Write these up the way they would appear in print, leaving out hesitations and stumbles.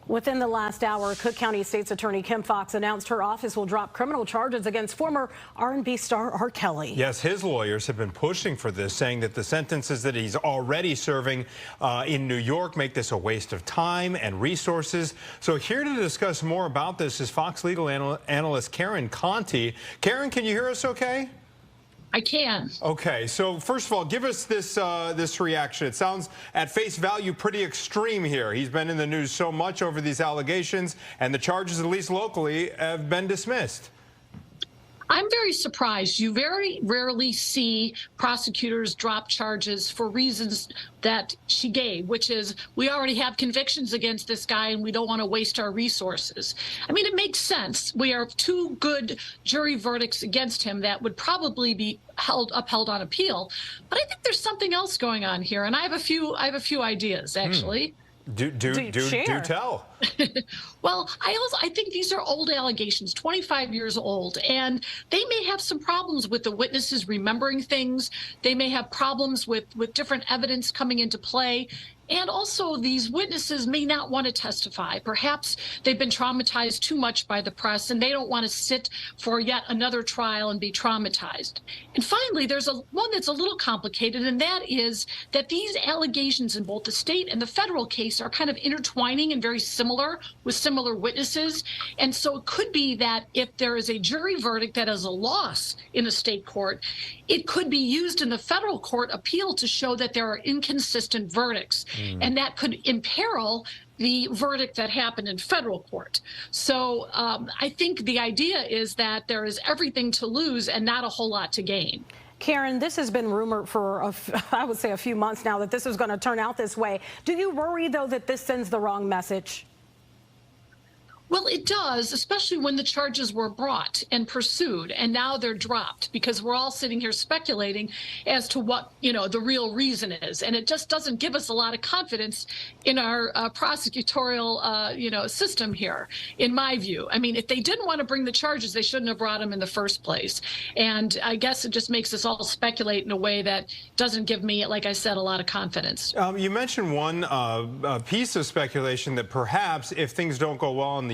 Within the last hour, Cook County State's Attorney Kim Foxx announced her office will drop criminal charges against former R&B star R. Kelly. Yes, his lawyers have been pushing for this, saying that the sentences that he's already serving in New York make this a waste of time and resources. So here to discuss more about this is Fox legal analyst Karen Conti. Karen, can you hear us okay? I can. Okay, so first of all, give us this this reaction. It sounds at face value pretty extreme here. He's been in the news so much over these allegations, and the charges, at least locally, have been dismissed. I'm very surprised. You very rarely see prosecutors drop charges for reasons that she gave, which is we already have convictions against this guy and we don't want to waste our resources. I mean, it makes sense. We have two good jury verdicts against him that would probably be upheld on appeal. But I think there's something else going on here, and I have a few ideas actually. Do tell. Well, I think these are old allegations, 25 years old, and they may have some problems with the witnesses remembering things. They may have problems with different evidence coming into play. And also, these witnesses may not want to testify. Perhaps they've been traumatized too much by the press, and they don't want to sit for yet another trial and be traumatized. And finally, there's one that's a little complicated, and that is that these allegations in both the state and the federal case are kind of intertwining and very similar with similar witnesses. And so it could be that if there is a jury verdict that is a loss in a state court, it could be used in the federal court appeal to show that there are inconsistent verdicts. And that could imperil the verdict that happened in federal court. So I think the idea is that there is everything to lose and not a whole lot to gain. Karen, this has been rumored for, I would say, a few months now that this is going to turn out this way. Do you worry, though, that this sends the wrong message? Well, it does, especially when the charges were brought and pursued, and now they're dropped, because we're all sitting here speculating as to what, the real reason is. And it just doesn't give us a lot of confidence in our prosecutorial, system here, in my view. I mean, if they didn't want to bring the charges, they shouldn't have brought them in the first place. And I guess it just makes us all speculate in a way that doesn't give me, like I said, a lot of confidence. You mentioned one piece of speculation that perhaps if things don't go well on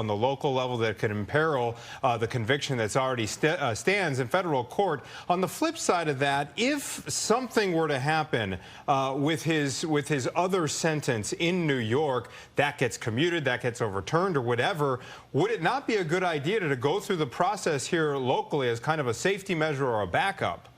the local level, that could imperil the conviction that's already stands in federal court. On the flip side of that, if something were to happen with his other sentence in New York, that gets commuted, that gets overturned or whatever, would it not be a good idea to go through the process here locally as kind of a safety measure or a backup?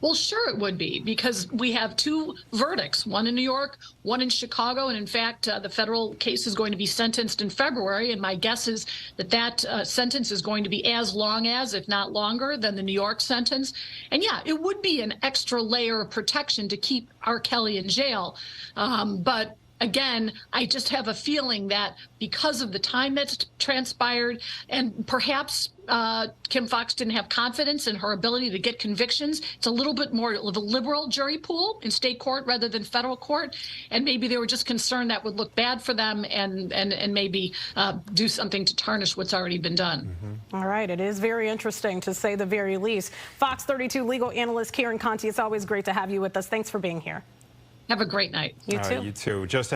Well, sure it would be, because we have two verdicts, one in New York, one in Chicago. And in fact, the federal case is going to be sentenced in February. And my guess is that sentence is going to be as long as, if not longer, than the New York sentence. And yeah, it would be an extra layer of protection to keep R. Kelly in jail. But again, I just have a feeling that because of the time that's transpired, and perhaps Kim Foxx didn't have confidence in her ability to get convictions, it's a little bit more of a liberal jury pool in state court rather than federal court. And maybe they were just concerned that would look bad for them and maybe do something to tarnish what's already been done. All right. It is very interesting, to say the very least. Fox 32 legal analyst Karen Conti, it's always great to have you with us. Thanks for being here. Have a great night. You too. You too. Just